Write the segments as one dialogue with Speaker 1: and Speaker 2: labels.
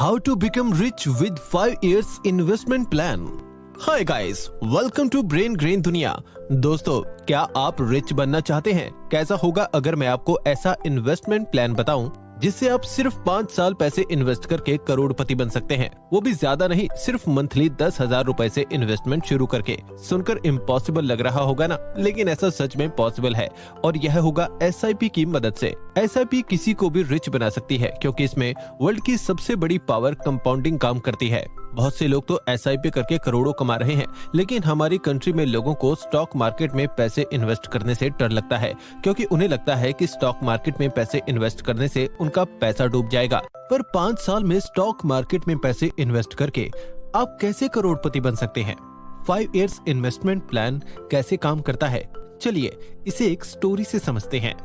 Speaker 1: How to become rich with 5 years investment plan. Hi guys, welcome to brain grain दुनिया। दोस्तों, क्या आप rich बनना चाहते हैं? कैसा होगा अगर मैं आपको ऐसा इन्वेस्टमेंट प्लान बताऊं जिससे आप सिर्फ 5 साल पैसे इन्वेस्ट करके करोड़पति बन सकते हैं, वो भी ज्यादा नहीं, सिर्फ मंथली 10,000 रुपए से इन्वेस्टमेंट शुरू करके। सुनकर इम्पॉसिबल लग रहा होगा ना, लेकिन ऐसा सच में पॉसिबल है और यह होगा SIP की मदद से। SIP किसी को भी रिच बना सकती है क्योंकि इसमें वर्ल्ड की सबसे बड़ी पावर कंपाउंडिंग काम करती है। बहुत से लोग तो SIP करके करोड़ों कमा रहे हैं, लेकिन हमारी कंट्री में लोगों को स्टॉक मार्केट में पैसे इन्वेस्ट करने से डर लगता है क्योंकि उन्हें लगता है कि स्टॉक मार्केट में पैसे इन्वेस्ट करने से उनका पैसा डूब जाएगा। पर 5 साल में स्टॉक मार्केट में पैसे इन्वेस्ट करके आप कैसे करोड़पति बन सकते हैं? 5 इयर्स इन्वेस्टमेंट प्लान कैसे काम करता है, चलिए इसे एक स्टोरी से समझते हैं।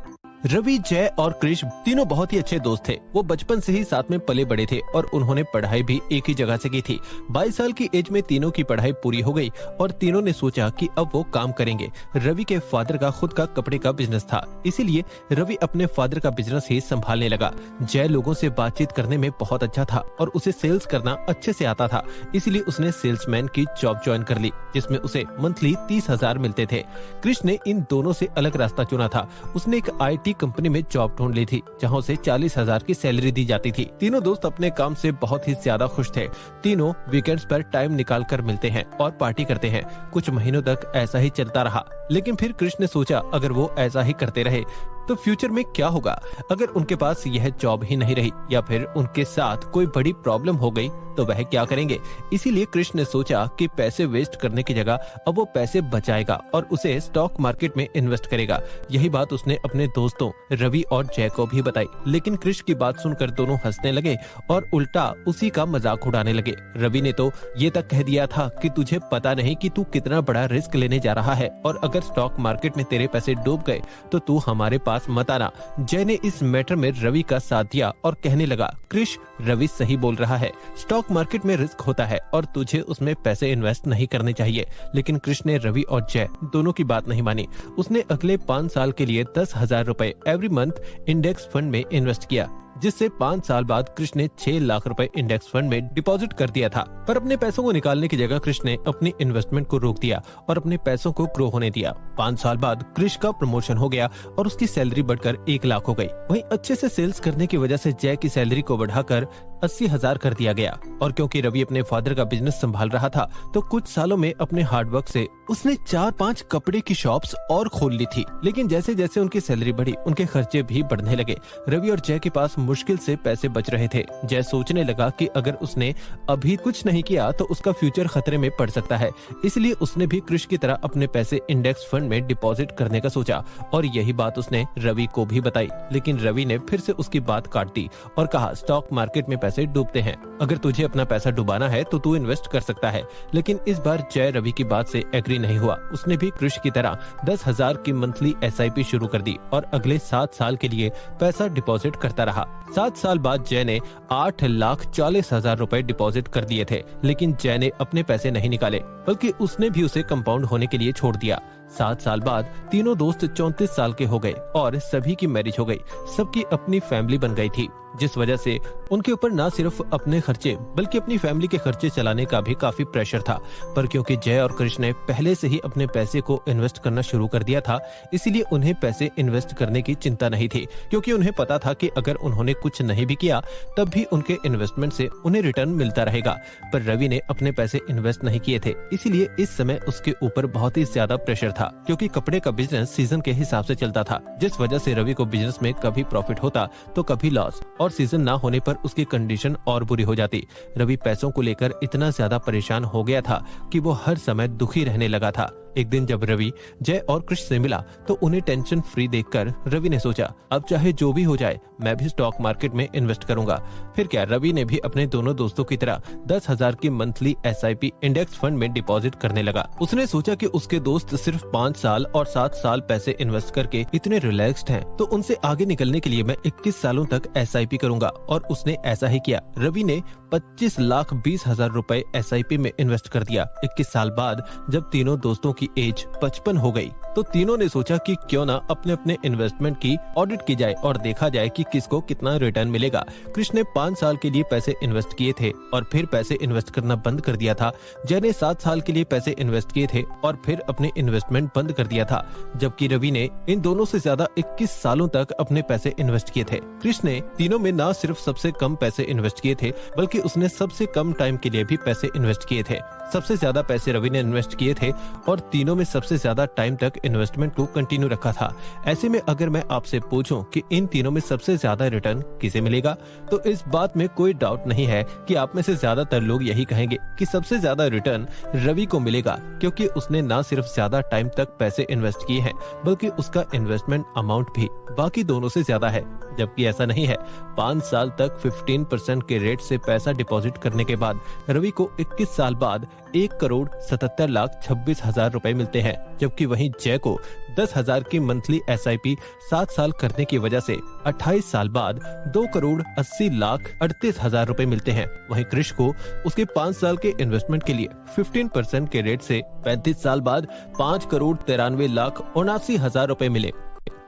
Speaker 1: रवि, जय और कृष तीनों बहुत ही अच्छे दोस्त थे। वो बचपन से ही साथ में पले बड़े थे और उन्होंने पढ़ाई भी एक ही जगह से की थी। 22 साल की एज में तीनों की पढ़ाई पूरी हो गई और तीनों ने सोचा कि अब वो काम करेंगे। रवि के फादर का खुद का कपड़े का बिजनेस था, इसीलिए रवि अपने फादर का बिजनेस ही संभालने लगा। जय लोगों से बातचीत करने में बहुत अच्छा था और उसे सेल्स करना अच्छे से आता था, इसीलिए उसने सेल्समैन की जॉब ज्वाइन कर ली जिसमें उसे मंथली 30,000 मिलते थे। कृष ने इन दोनों से अलग रास्ता चुना था। उसने एक IT कंपनी में जॉब ढूंढ ली थी जहां उसे 40,000 की सैलरी दी जाती थी। तीनों दोस्त अपने काम से बहुत ही ज्यादा खुश थे। तीनों वीकेंड्स पर टाइम निकाल कर मिलते हैं और पार्टी करते हैं। कुछ महीनों तक ऐसा ही चलता रहा, लेकिन फिर कृष्ण ने सोचा अगर वो ऐसा ही करते रहे तो फ्यूचर में क्या होगा अगर उनके पास यह जॉब ही नहीं रही या फिर उनके साथ कोई बड़ी प्रॉब्लम हो गई तो वह क्या करेंगे। इसीलिए कृष्ण ने सोचा कि पैसे वेस्ट करने की जगह अब वो पैसे बचाएगा और उसे स्टॉक मार्केट में इन्वेस्ट करेगा। यही बात उसने अपने दोस्तों रवि और जय को भी बताई, लेकिन कृष्ण की बात सुनकर दोनों हंसने लगे और उल्टा उसी का मजाक उड़ाने लगे। रवि ने तो ये तक कह दिया था कि तुझे पता नहीं कि तू कितना बड़ा रिस्क लेने जा रहा है और अगर स्टॉक मार्केट में तेरे पैसे डूब गए तो तू हमारे पास मत आना। जय ने इस मैटर में रवि का साथ दिया और कहने लगा, कृष, रवि सही बोल रहा है, स्टॉक मार्केट में रिस्क होता है और तुझे उसमें पैसे इन्वेस्ट नहीं करने चाहिए। लेकिन कृष्ण ने रवि और जय दोनों की बात नहीं मानी। उसने अगले 5 साल के लिए 10,000 रुपए एवरी मंथ इंडेक्स फंड में इन्वेस्ट किया, जिससे 5 साल बाद कृष्ण ने 6 लाख रुपए इंडेक्स फंड में डिपॉजिट कर दिया था। पर अपने पैसों को निकालने की जगह कृष्ण ने अपनी इन्वेस्टमेंट को रोक दिया और अपने पैसों को ग्रो होने दिया। 5 साल बाद कृष्ण का प्रमोशन हो गया और उसकी सैलरी बढ़कर 1 लाख हो गई। वहीं अच्छे से सेल्स करने की वजह से जय की सैलरी को बढ़ाकर 80,000 कर दिया गया। और क्योंकि रवि अपने फादर का बिजनेस संभाल रहा था तो कुछ सालों में अपने हार्डवर्क से उसने 4-5 कपड़े की शॉप्स और खोल ली थी। लेकिन जैसे जैसे उनकी सैलरी बढ़ी उनके खर्चे भी बढ़ने लगे। रवि और जय के पास मुश्किल से पैसे बच रहे थे। जय सोचने लगा कि अगर उसने अभी कुछ नहीं किया तो उसका फ्यूचर खतरे में पड़ सकता है, इसलिए उसने भी कृष की तरह अपने पैसे इंडेक्स फंड में डिपॉजिट करने का सोचा और यही बात उसने रवि को भी बताई। लेकिन रवि ने फिर से उसकी बात काट दी और कहा, स्टॉक मार्केट में पैसे डूबते हैं, अगर तुझे अपना पैसा डुबाना है तो तू इन्वेस्ट कर सकता है। लेकिन इस बार जय रवि की बात से एग्री नहीं हुआ। उसने भी कृष की तरह 10,000 की मंथली SIP शुरू कर दी और अगले 7 साल के लिए पैसा डिपॉजिट करता रहा। 7 साल बाद जय ने 8,40,000 रुपए डिपॉजिट कर दिए थे, लेकिन जय ने अपने पैसे नहीं निकाले बल्कि उसने भी उसे कंपाउंड होने के लिए छोड़ दिया। 7 साल बाद तीनों दोस्त 34 साल के हो गए और सभी की मैरिज हो गई। सबकी अपनी फैमिली बन गई थी, जिस वजह से उनके ऊपर न सिर्फ अपने खर्चे बल्कि अपनी फैमिली के खर्चे चलाने का भी काफी प्रेशर था। पर क्योंकि जय और कृष्ण ने पहले से ही अपने पैसे को इन्वेस्ट करना शुरू कर दिया था, इसीलिए उन्हें पैसे इन्वेस्ट करने की चिंता नहीं थी, क्योंकि उन्हें पता था कि अगर उन्होंने कुछ नहीं भी किया तब भी उनके इन्वेस्टमेंट से उन्हें रिटर्न मिलता रहेगा। पर रवि ने अपने पैसे इन्वेस्ट नहीं किए थे, इसीलिए इस समय उसके ऊपर बहुत ही ज्यादा प्रेशर था, क्योंकि कपड़े का बिजनेस सीजन के हिसाब से चलता था, जिस वजह से रवि को बिजनेस में कभी प्रॉफिट होता तो कभी लॉस, और सीजन ना होने पर उसकी कंडीशन और बुरी हो जाती। रवि पैसों को लेकर इतना ज्यादा परेशान हो गया था कि वो हर समय दुखी रहने लगा था। एक दिन जब रवि जय और कृष्ण से मिला तो उन्हें टेंशन फ्री देखकर रवि ने सोचा, अब चाहे जो भी हो जाए मैं भी स्टॉक मार्केट में इन्वेस्ट करूंगा। फिर क्या, रवि ने भी अपने दोनों दोस्तों की तरह 10,000 की मंथली SIP इंडेक्स फंड में डिपॉजिट करने लगा। उसने सोचा कि उसके दोस्त सिर्फ 5 साल और 7 साल पैसे इन्वेस्ट करके इतने रिलैक्स्ड हैं, तो उनसे आगे निकलने के लिए मैं 21 सालों तक SIP करूंगा, और उसने ऐसा ही किया। रवि ने 25,20,000 रुपए SIP में इन्वेस्ट कर दिया। 21 साल बाद जब तीनों दोस्तों की की एज 55 हो गई। तो तीनों ने सोचा कि क्यों ना अपने अपने इन्वेस्टमेंट की ऑडिट की जाए और देखा जाए कि किसको कितना रिटर्न मिलेगा। कृष ने 5 साल के लिए पैसे इन्वेस्ट किए थे और फिर पैसे इन्वेस्ट करना बंद कर दिया था। जय ने 7 साल के लिए पैसे इन्वेस्ट किए थे और फिर अपने इन्वेस्टमेंट बंद कर दिया था, जबकि रवि ने इन दोनों से ज्यादा 21 सालों तक अपने पैसे इन्वेस्ट किए थे। कृष ने तीनों में न सिर्फ सबसे कम पैसे इन्वेस्ट किए थे, बल्कि उसने सबसे कम टाइम के लिए भी पैसे इन्वेस्ट किए थे। सबसे ज्यादा पैसे रवि ने इन्वेस्ट किए थे और तीनों में सबसे ज्यादा टाइम तक इन्वेस्टमेंट को कंटिन्यू रखा था। ऐसे में अगर मैं आपसे पूछूं कि इन तीनों में सबसे ज्यादा रिटर्न किसे मिलेगा, तो इस बात में कोई डाउट नहीं है कि आप में से ज्यादातर लोग यही कहेंगे कि सबसे ज्यादा रिटर्न रवि को मिलेगा, क्योंकि उसने न सिर्फ ज्यादा टाइम तक पैसे इन्वेस्ट किए हैं, बल्कि उसका इन्वेस्टमेंट अमाउंट भी बाकी दोनों से ज्यादा है। जबकि ऐसा नहीं है। 5 साल तक 15% के रेट से पैसा डिपॉजिट करने के बाद रवि को 21 साल बाद 1,77,26,000 रुपए मिलते हैं, जबकि वहीं जय को 10,000 की मंथली SIP 7 साल करने की वजह से 28 साल बाद 2,80,38,000 रुपए मिलते हैं। वहीं कृष को उसके 5 साल के इन्वेस्टमेंट के लिए 15% के रेट से 35 साल बाद 5,93,79,000 रुपए मिले।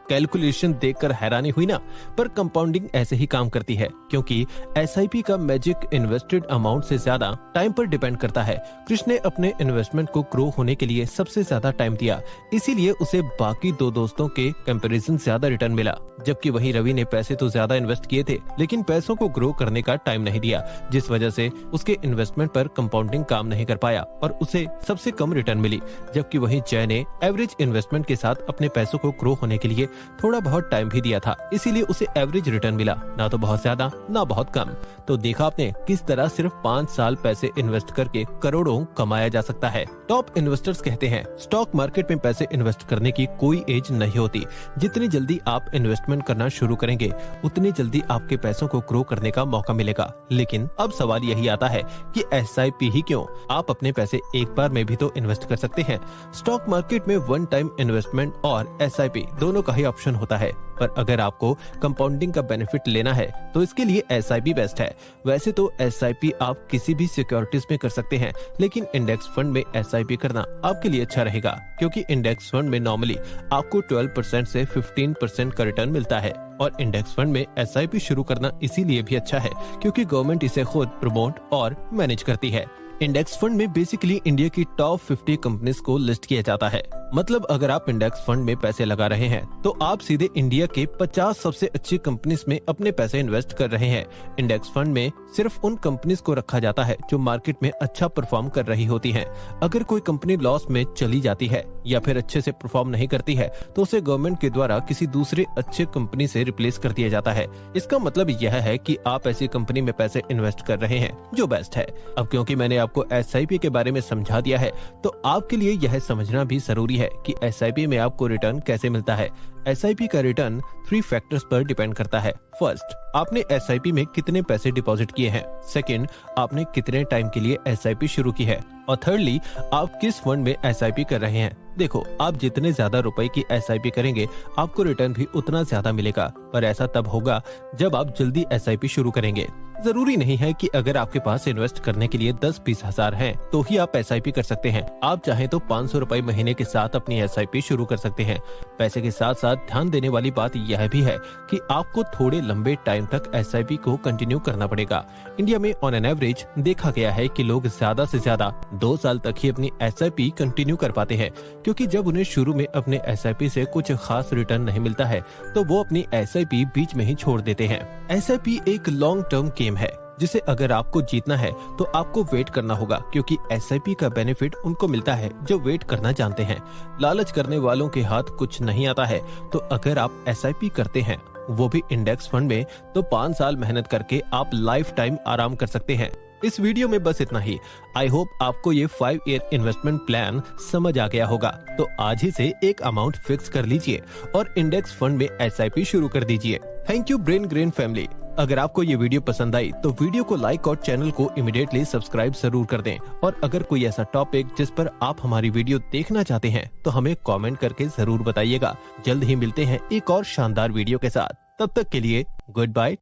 Speaker 1: कैलकुलेशन देखकर हैरानी हुई ना? पर कंपाउंडिंग ऐसे ही काम करती है, क्योंकि SIP का मैजिक इन्वेस्टेड अमाउंट से ज्यादा टाइम पर डिपेंड करता है। कृष ने अपने इन्वेस्टमेंट को ग्रो होने के लिए सबसे ज्यादा टाइम दिया, इसीलिए उसे बाकी दो दोस्तों के कंपैरिजन ज्यादा रिटर्न मिला। जबकि वहीं रवि ने पैसे तो ज्यादा इन्वेस्ट किए थे, लेकिन पैसों को ग्रो करने का टाइम नहीं दिया, जिस वजह से उसके इन्वेस्टमेंट पर कंपाउंडिंग काम नहीं कर पाया और उसे सबसे कम रिटर्न मिली। जबकि वहीं जय ने एवरेज इन्वेस्टमेंट के साथ अपने पैसों को ग्रो होने के लिए थोड़ा बहुत टाइम भी दिया था, इसीलिए उसे एवरेज रिटर्न मिला, ना तो बहुत ज्यादा ना बहुत कम। तो देखा आपने किस तरह सिर्फ 5 साल पैसे इन्वेस्ट करके करोड़ों कमाया जा सकता है। टॉप इन्वेस्टर्स कहते हैं स्टॉक मार्केट में पैसे इन्वेस्ट करने की कोई एज नहीं होती। जितनी जल्दी आप इन्वेस्टमेंट करना शुरू करेंगे, उतनी जल्दी आपके पैसों को ग्रो करने का मौका मिलेगा। लेकिन अब सवाल यही आता है कि SIP ही क्यों? आप अपने पैसे एक बार में भी तो इन्वेस्ट कर सकते हैं। स्टॉक मार्केट में वन टाइम इन्वेस्टमेंट और SIP दोनों का ही ऑप्शन होता है, पर अगर आपको कंपाउंडिंग का बेनिफिट लेना है तो इसके लिए SIP बेस्ट है। वैसे तो SIP आप किसी भी सिक्योरिटीज में कर सकते हैं, लेकिन इंडेक्स फंड में SIP करना आपके लिए अच्छा रहेगा, क्योंकि इंडेक्स फंड में नॉर्मली आपको 12% से 15% का रिटर्न मिलता है। और इंडेक्स फंड में SIP शुरू करना इसीलिए भी अच्छा है क्योंकि गवर्नमेंट इसे खुद प्रमोट और मैनेज करती है। इंडेक्स फंड में बेसिकली इंडिया की टॉप 50 कंपनीज को लिस्ट किया जाता है। मतलब अगर आप इंडेक्स फंड में पैसे लगा रहे हैं तो आप सीधे इंडिया के 50 सबसे अच्छी कंपनीज में अपने पैसे इन्वेस्ट कर रहे हैं। इंडेक्स फंड में सिर्फ उन कंपनीज को रखा जाता है जो मार्केट में अच्छा परफॉर्म कर रही होती हैं। अगर कोई कंपनी लॉस में चली जाती है या फिर अच्छे से परफॉर्म नहीं करती है तो उसे गवर्नमेंट के द्वारा किसी दूसरे अच्छे कंपनी से रिप्लेस कर दिया जाता है। इसका मतलब यह है कि आप ऐसी कंपनी में पैसे इन्वेस्ट कर रहे हैं जो बेस्ट है। अब क्योंकि मैंने आपको SIP के बारे में समझा दिया है, तो आपके लिए यह समझना भी जरूरी है कि SIP में आपको रिटर्न कैसे मिलता है। SIP का रिटर्न 3 फैक्टर्स पर डिपेंड करता है। फर्स्ट, आपने SIP में कितने पैसे डिपॉजिट किए हैं। सेकंड, आपने कितने टाइम के लिए SIP शुरू की है। और थर्डली, आप किस फंड में SIP कर रहे हैं। देखो, आप जितने ज्यादा रुपए की SIP करेंगे, आपको रिटर्न भी उतना ज्यादा मिलेगा, पर ऐसा तब होगा जब आप जल्दी SIP शुरू करेंगे। जरूरी नहीं है कि अगर आपके पास इन्वेस्ट करने के लिए 10-20 हजार हैं, तो ही आप SIP कर सकते हैं। आप चाहें तो 500 रुपए महीने के साथ अपनी SIP शुरू कर सकते हैं। पैसे के साथ साथ ध्यान देने वाली बात यह भी है कि आपको थोड़े लंबे टाइम तक SIP को कंटिन्यू करना पड़ेगा। इंडिया में ऑन एन एवरेज देखा गया है कि लोग ज्यादा से ज्यादा 2 साल तक ही अपनी SIP कंटिन्यू कर पाते हैं, क्योंकि जब उन्हें शुरू में अपने SIP से कुछ खास रिटर्न नहीं मिलता है तो वो अपनी SIP बीच में ही छोड़ देते हैं। SIP एक लॉन्ग टर्म गेम है जिसे अगर आपको जीतना है तो आपको वेट करना होगा, क्योंकि SIP का बेनिफिट उनको मिलता है जो वेट करना जानते हैं। लालच करने वालों के हाथ कुछ नहीं आता है। तो अगर आप SIP करते हैं, वो भी इंडेक्स फंड में, तो 5 साल मेहनत करके आप लाइफ टाइम आराम कर सकते हैं। इस वीडियो में बस इतना ही। आई होप आपको ये 5 ईयर इन्वेस्टमेंट प्लान समझ आ गया होगा। तो आज ही से एक अमाउंट फिक्स कर लीजिए और इंडेक्स फंड में SIP शुरू कर दीजिए। Thank you brain grain family. अगर आपको ये वीडियो पसंद आई तो वीडियो को लाइक और चैनल को इमीडिएटली सब्सक्राइब जरूर कर दें। और अगर कोई ऐसा टॉपिक जिस पर आप हमारी वीडियो देखना चाहते हैं तो हमें कमेंट करके जरूर बताइएगा। जल्द ही मिलते हैं एक और शानदार वीडियो के साथ। तब तक के लिए गुड बाय।